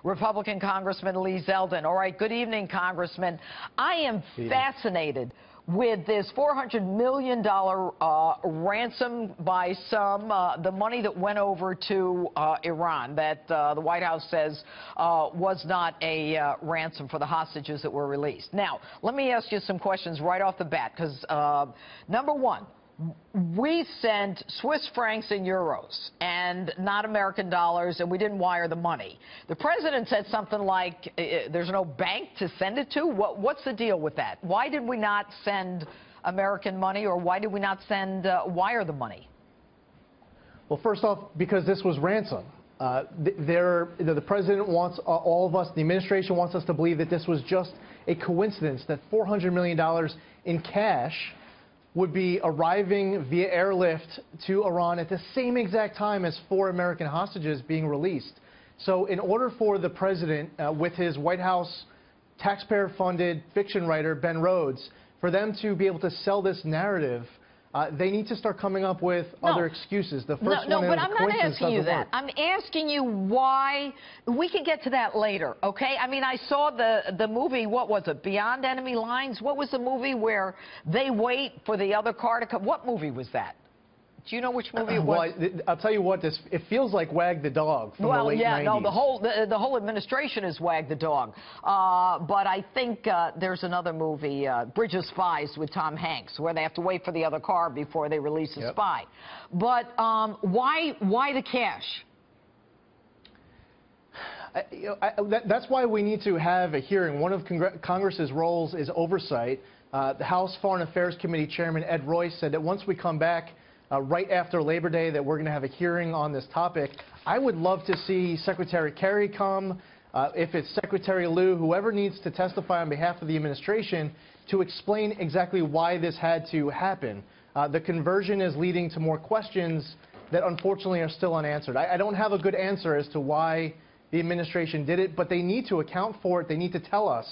Republican Congressman Lee Zeldin. All right, good evening, Congressman. I am fascinated with this $400 million ransom by some, the money that went over to Iran that the White House says was not a ransom for the hostages that were released. Now, let me ask you some questions right off the bat, because number one, we sent Swiss francs and euros and not American dollars, and we didn't wire the money. The president said something like there's no bank to send it to. What's the deal with that? Why did we not send American money, or why did we not send wire the money? Well, first off, because this was ransom. The president wants all of us, the administration wants us to believe that this was just a coincidence, that $400 million in cash would be arriving via airlift to Iran at the same exact time as 4 American hostages being released. So in order for the president, with his White House taxpayer-funded fiction writer, Ben Rhodes, for them to be able to sell this narrative, they need to start coming up with other excuses. The first one is but I'm not asking you that. Work. I'm asking you why. We can get to that later, okay? I mean, I saw the movie, what was it, Beyond Enemy Lines? What was the movie where they wait for the other car to come? What movie was that? Do you know which movie it was? Well, I'll tell you what, it feels like Wag the Dog from the late 90s. No, the whole administration is Wag the Dog. But I think there's another movie, Bridge of Spies, with Tom Hanks, where they have to wait for the other car before they release a spy. But why the cash? That's why we need to have a hearing. One of Congress's roles is oversight. The House Foreign Affairs Committee Chairman Ed Royce said that once we come back right after Labor Day, that we're going to have a hearing on this topic. I would love to see Secretary Kerry come, if it's Secretary Liu, whoever needs to testify on behalf of the administration to explain exactly why this had to happen. The conversion is leading to more questions that unfortunately are still unanswered. I don't have a good answer as to why the administration did it, but they need to account for it. They need to tell us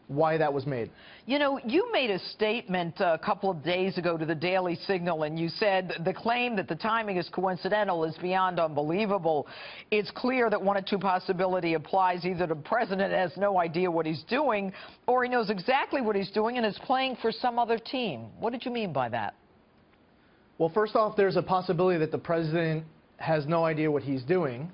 why that was made. You know, you made a statement a couple of days ago to the Daily Signal, and you said the claim that the timing is coincidental is beyond unbelievable. It's clear that one of two possibilities applies. Either the president has no idea what he's doing, or he knows exactly what he's doing and is playing for some other team. What did you mean by that? Well, first off, there's a possibility that the president has no idea what he's doing.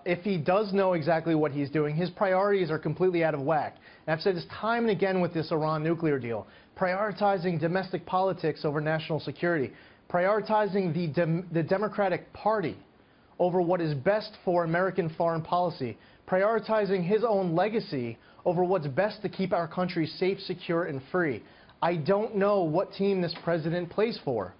If he does know exactly what he's doing, his priorities are completely out of whack. And I've said this time and again with this Iran nuclear deal, prioritizing domestic politics over national security, prioritizing the Democratic Party over what is best for American foreign policy, prioritizing his own legacy over what's best to keep our country safe, secure, and free. I don't know what team this president plays for.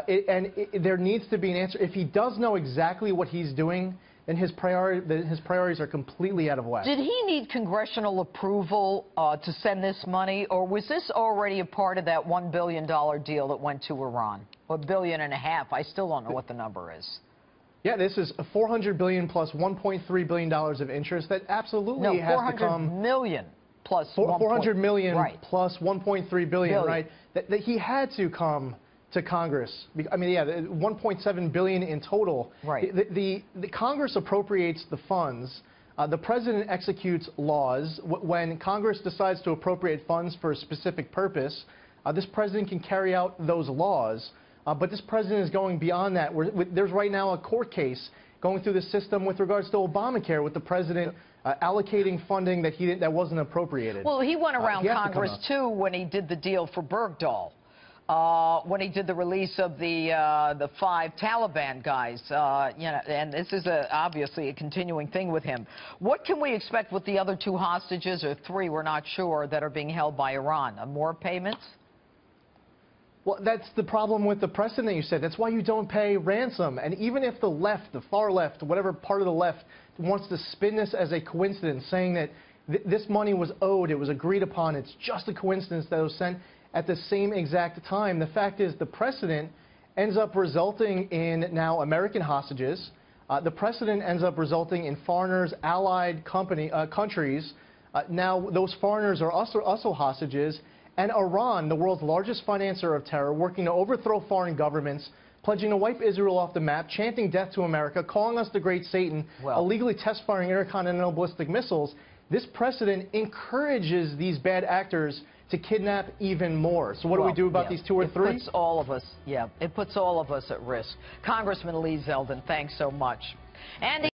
There needs to be an answer. If he does know exactly what he's doing, and his priorities are completely out of whack. Did he need congressional approval to send this money, or was this already a part of that $1 billion deal that went to Iran? Or $1.5 billion? I still don't know what the number is. Yeah, this is $400 billion plus $1.3 billion of interest that absolutely has to come. $400 million plus $400 million right. plus $1.3 billion, right? That he had to come to Congress. I mean, yeah, $1.7 billion in total. Right. The Congress appropriates the funds. The president executes laws. When Congress decides to appropriate funds for a specific purpose, this president can carry out those laws. But this president is going beyond that. There's right now a court case going through the system with regards to Obamacare, with the president allocating funding that wasn't appropriated. Well, he went around Congress too when he did the deal for Bergdahl. When he did the release of the 5 Taliban guys, you know, and this is obviously a continuing thing with him. What can we expect with the other 2 hostages, or 3, we're not sure, that are being held by Iran? More payments? Well, that's the problem with the precedent you said. That's why you don't pay ransom. And even if the left, the far left, whatever part of the left, wants to spin this as a coincidence, saying that this money was owed, it was agreed upon, it's just a coincidence that it was sent at the same exact time. The fact is the precedent ends up resulting in now American hostages. The precedent ends up resulting in foreigners, allied countries. Now those foreigners are also hostages. And Iran, the world's largest financer of terror, working to overthrow foreign governments, pledging to wipe Israel off the map, chanting death to America, calling us the great Satan, illegally test-firing intercontinental ballistic missiles. This precedent encourages these bad actors to kidnap even more. So what do we do about these two or three? It puts all of us, it puts all of us at risk. Congressman Lee Zeldin, thanks so much. And